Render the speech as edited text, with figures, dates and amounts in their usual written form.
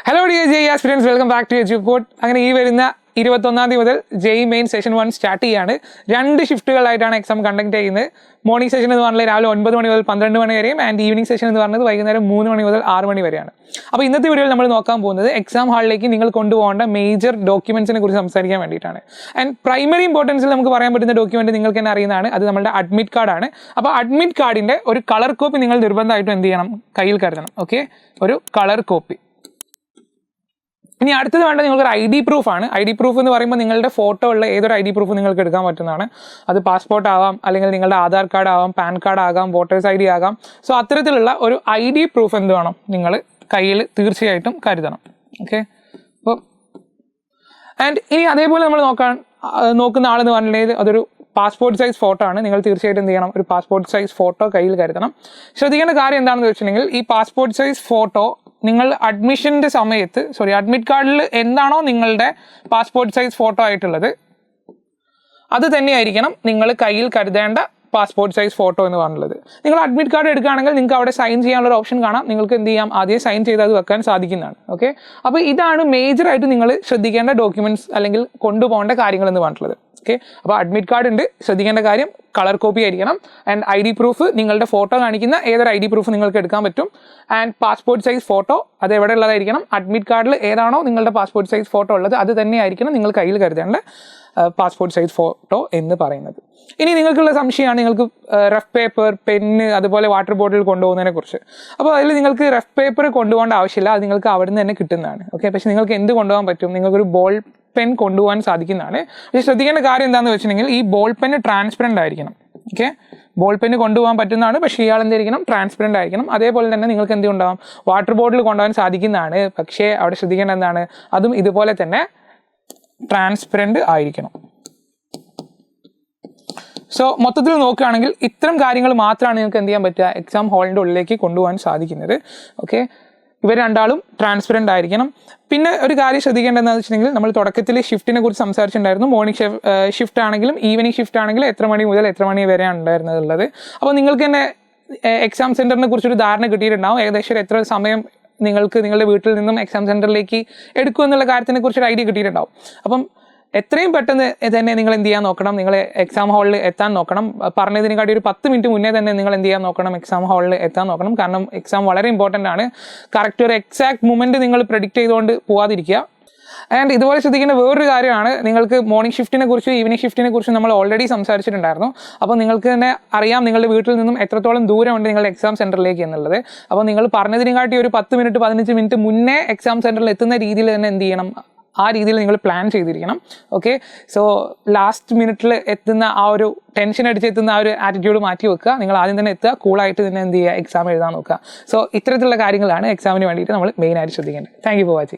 Hello dear JE aspirants, welcome back to Edu Code. അങ്ങനെ ഈ വരുന്ന 21-ാം തീയതി മുതൽ ജെഇ മെയിൻ സെഷൻ 1 സ്റ്റാർട്ട് ചെയ്യാണ്. 2 ഷിഫ്റ്റുകളായിട്ടാണ് എക്സാം കണ്ടക്ട് ചെയ്യുന്നത്. മോർണിംഗ് സെഷൻ എന്ന് പറഞ്ഞാൽ രാവിലെ 9 മണി മുതൽ 12 മണി വരെയും, ആൻഡ് ഈവനിങ് സെഷൻ എന്ന് പറഞ്ഞത് വൈകുന്നേരം 3 മണി മുതൽ 6 മണി വരെയാണ്. അപ്പോൾ ഇന്നത്തെ വീഡിയോയിൽ നമ്മൾ നോക്കാൻ പോകുന്നത് എക്സാം ഹാളിലേക്ക് നിങ്ങൾ കൊണ്ടുപോകേണ്ട മേജർ ഡോക്യുമെന്റ്സിനെ കുറിച്ച് സംസാരിക്കാൻ വേണ്ടിയിട്ടാണ്. ആൻഡ് പ്രൈമറി ഇമ്പോർട്ടൻസിൽ നമുക്ക് പറയാൻ പറ്റുന്ന ഡോക്യുമെന്റ് നിങ്ങൾക്ക് തന്നെ അറിയുന്നതാണ്, അത് നമ്മുടെ അഡ്മിറ്റ് കാർഡാണ്. അപ്പോൾ അഡ്മിറ്റ് കാർഡിൻ്റെ ഒരു കളർ കോപ്പി നിങ്ങൾ നിർബന്ധമായിട്ടും എന്ത് ചെയ്യണം, കയ്യിൽ കരുതണം. ഓക്കെ, ഒരു കളർ കോപ്പി. ഇനി അടുത്തത് വേണ്ടത് നിങ്ങൾക്കൊരു ID പ്രൂഫാണ്. ID പ്രൂഫ് എന്ന് പറയുമ്പോൾ നിങ്ങളുടെ ഫോട്ടോ ഉള്ള ഏതൊരു ID പ്രൂഫ് നിങ്ങൾക്ക് എടുക്കാൻ പറ്റുന്നതാണ്. അത് പാസ്പോർട്ട് ആവാം, അല്ലെങ്കിൽ നിങ്ങളുടെ ആധാർ കാർഡ് ആവാം, പാൻ കാർഡ് ആകാം, വോട്ടേഴ്സ് ID ആകാം. സോ അത്തരത്തിലുള്ള ഒരു ID പ്രൂഫ് എന്ത് വേണം, നിങ്ങൾ കയ്യിൽ തീർച്ചയായിട്ടും കരുതണം. ഓക്കെ, അപ്പോൾ ആൻഡ് ഇനി അതേപോലെ നമ്മൾ നോക്കുന്ന ആളെന്ന് പറഞ്ഞിട്ടുണ്ടെങ്കിൽ അതൊരു പാസ്പോർട്ട് സൈസ് ഫോട്ടോ ആണ്. നിങ്ങൾ തീർച്ചയായിട്ടും എന്ത് ചെയ്യണം, ഒരു പാസ്പോർട്ട് സൈസ് ഫോട്ടോ കയ്യിൽ കരുതണം. ശ്രദ്ധിക്കേണ്ട കാര്യം എന്താണെന്ന് വെച്ചിട്ടുണ്ടെങ്കിൽ ഈ പാസ്പോർട്ട് സൈസ് ഫോട്ടോ നിങ്ങൾ അഡ്മിഷൻ്റെ സമയത്ത് അഡ്മിറ്റ് കാർഡിൽ എന്താണോ നിങ്ങളുടെ പാസ്പോർട്ട് സൈസ് ഫോട്ടോ ആയിട്ടുള്ളത് അത് തന്നെയായിരിക്കണം നിങ്ങൾ കയ്യിൽ കരുതേണ്ട പാസ്പോർട്ട് സൈസ് ഫോട്ടോ എന്ന് പറഞ്ഞുള്ളത്. നിങ്ങൾ അഡ്മിറ്റ് കാർഡ് എടുക്കുകയാണെങ്കിൽ നിങ്ങൾക്ക് അവിടെ സൈൻ ചെയ്യാനുള്ള ഒരു ഓപ്ഷൻ കാണാം. നിങ്ങൾക്ക് എന്ത് ചെയ്യാം, ആദ്യം സൈൻ ചെയ്ത് അത് വെക്കാൻ സാധിക്കുന്നതാണ്. ഓക്കെ, അപ്പോൾ ഇതാണ് മേജറായിട്ട് നിങ്ങൾ ശ്രദ്ധിക്കേണ്ട ഡോക്യുമെൻറ്റ്സ് അല്ലെങ്കിൽ കൊണ്ടുപോകേണ്ട കാര്യങ്ങൾ എന്ന് പറഞ്ഞിട്ടുള്ളത്. ഓക്കെ, അപ്പോൾ അഡ്മിറ്റ് കാർഡ് ഉണ്ട്, ശ്രദ്ധിക്കേണ്ട കാര്യം കളർ കോപ്പി ആയിരിക്കണം. ആൻഡ് ID പ്രൂഫ്, നിങ്ങളുടെ ഫോട്ടോ കാണിക്കുന്ന ഏതൊരു ID പ്രൂഫ് നിങ്ങൾക്ക് എടുക്കാൻ പറ്റും. ആൻഡ് പാസ്പോർട്ട് സൈസ് ഫോട്ടോ അത് എവിടെ ഉള്ളതായിരിക്കണം, അഡ്മിറ്റ് കാർഡിൽ ഏതാണോ നിങ്ങളുടെ പാസ്പോർട്ട് സൈസ് ഫോട്ടോ ഉള്ളത് അത് തന്നെയായിരിക്കണം നിങ്ങൾ കയ്യിൽ കരുതേണ്ട പാസ്പോർട്ട് സൈസ് ഫോട്ടോ എന്ന് പറയുന്നത്. ഇനി നിങ്ങൾക്കുള്ള സംശയമാണ് നിങ്ങൾക്ക് റഫ് പേപ്പർ, പെന്ന്, അതുപോലെ വാട്ടർ ബോട്ടിൽ കൊണ്ടുപോകുന്നതിനെ കുറിച്ച്. അപ്പോൾ അതിൽ നിങ്ങൾക്ക് റഫ് പേപ്പർ കൊണ്ടുപോകേണ്ട ആവശ്യമില്ല, അത് നിങ്ങൾക്ക് അവിടെ നിന്ന് തന്നെ കിട്ടുന്നതാണ്. ഓക്കെ, പക്ഷേ നിങ്ങൾക്ക് എന്ത് കൊണ്ടുപോകാൻ പറ്റും, നിങ്ങൾക്കൊരു ബോൾ പെൻ കൊണ്ടുപോകാൻ സാധിക്കുന്നതാണ്. പക്ഷേ ശ്രദ്ധിക്കേണ്ട കാര്യം എന്താണെന്ന് വെച്ചിട്ടുണ്ടെങ്കിൽ ഈ ബോൾ പെന്ന് ട്രാൻസ്പെറൻ്റ് ആയിരിക്കണം. ഓക്കെ, ബോൾ പെന്ന് കൊണ്ടുപോകാൻ പറ്റുന്നതാണ്, പക്ഷേ ഇയാൾ എന്തായിരിക്കണം, ട്രാൻസ്പെറൻ്റ് ആയിരിക്കണം. അതേപോലെ തന്നെ നിങ്ങൾക്ക് എന്ത് ഉണ്ടാവും, വാട്ടർ ബോട്ടിൽ കൊണ്ടുപോകാൻ സാധിക്കുന്നതാണ്, പക്ഷേ അവിടെ ശ്രദ്ധിക്കേണ്ട എന്താണ്, അതും ഇതുപോലെ തന്നെ ട്രാൻസ്പെറൻ്റ് ആയിരിക്കണം. സോ മൊത്തത്തിൽ നോക്കുകയാണെങ്കിൽ ഇത്തരം കാര്യങ്ങൾ മാത്രമാണ് നിങ്ങൾക്ക് എന്ത് ചെയ്യാൻ പറ്റുക, എക്സാം ഹാളിൻ്റെ ഉള്ളിലേക്ക് കൊണ്ടുപോകാൻ സാധിക്കുന്നത്. ഓക്കെ, ഇവർ രണ്ടാളും ട്രാൻസ്പെറൻ്റ് ആയിരിക്കണം. പിന്നെ ഒരു കാര്യം ശ്രദ്ധിക്കേണ്ടതെന്ന് വെച്ചിട്ടുണ്ടെങ്കിൽ നമ്മൾ തുടക്കത്തിൽ ഷിഫ്റ്റിനെ കുറിച്ച് സംസാരിച്ചിട്ടുണ്ടായിരുന്നു. മോർണിംഗ് ഷിഫ്റ്റ് ആണെങ്കിലും ഈവനിങ് ഷിഫ്റ്റ് ആണെങ്കിലും എത്ര മണി മുതൽ എത്ര മണി വരെയാണ് ഉണ്ടായിരുന്നത്. അപ്പോൾ നിങ്ങൾക്ക് തന്നെ എക്സാം സെൻറ്ററിനെ കുറിച്ചൊരു ധാരണ കിട്ടിയിട്ടുണ്ടാവും. ഏകദേശം എത്ര സമയം നിങ്ങൾക്ക് നിങ്ങളുടെ വീട്ടിൽ നിന്നും എക്സാം സെൻറ്ററിലേക്ക് എടുക്കും എന്നുള്ള കാര്യത്തിനെ കുറിച്ചൊരു ഐഡിയ കിട്ടിയിട്ടുണ്ടാവും. അപ്പം എത്രയും പെട്ടെന്ന് തന്നെ നിങ്ങൾ എന്ത് ചെയ്യാൻ നോക്കണം, നിങ്ങൾ എക്സാം ഹാളിൽ എത്താൻ നോക്കണം. പറഞ്ഞതിനെക്കാട്ടി ഒരു 10 മിനിറ്റ് മുന്നേ തന്നെ നിങ്ങൾ എന്ത് ചെയ്യാൻ നോക്കണം, എക്സാം ഹാളിൽ എത്താൻ നോക്കണം. കാരണം എക്സാം വളരെ ഇമ്പോർട്ടൻ്റ് ആണ്. കറക്റ്റ് ഒരു എക്സാക്ട് മൊമെൻറ്റ് നിങ്ങൾ പ്രെഡിക്റ്റ് ചെയ്തുകൊണ്ട് പോവാതിരിക്കുക. ആൻഡ് ഇതുപോലെ ശ്രദ്ധിക്കേണ്ട വേറൊരു കാര്യമാണ്, നിങ്ങൾക്ക് മോർണിംഗ് ഷിഫ്റ്റിനെ കുറിച്ചും ഈവനിങ് ഷിഫ്റ്റിനെ കുറിച്ചും നമ്മൾ ഓൾറെഡി സംസാരിച്ചിട്ടുണ്ടായിരുന്നു. അപ്പോൾ നിങ്ങൾക്ക് തന്നെ അറിയാം നിങ്ങളുടെ വീട്ടിൽ നിന്നും എത്രത്തോളം ദൂരമുണ്ട് നിങ്ങളുടെ എക്സാം സെൻറ്ററിലേക്ക് എന്നുള്ളത്. അപ്പോൾ നിങ്ങൾ പറഞ്ഞതിനെക്കാട്ടി ഒരു 10 മിനിറ്റ് 15 മിനിറ്റ് മുന്നേ എക്സാം സെൻറ്ററിൽ എത്തുന്ന രീതിയിൽ തന്നെ എന്ത് ചെയ്യണം, ആ രീതിയിൽ നിങ്ങൾ പ്ലാൻ ചെയ്തിരിക്കണം. ഓക്കെ, സോ ലാസ്റ്റ് മിനിറ്റിൽ എത്തുന്ന ആ ഒരു ടെൻഷൻ അടിച്ചെത്തുന്ന ആ ഒരു ആറ്റിറ്റ്യൂഡ് മാറ്റി വെക്കുക. നിങ്ങൾ ആദ്യം തന്നെ എത്തുക, കൂളായിട്ട് തന്നെ എന്ത് ചെയ്യുക, എക്സാം എഴുതാൻ നോക്കുക. സോ ഇത്തരത്തിലുള്ള കാര്യങ്ങളാണ് എക്സാമിന് വേണ്ടിയിട്ട് നമ്മൾ മെയിനായിട്ട് ശ്രദ്ധിക്കേണ്ടത്. Thank you for watching.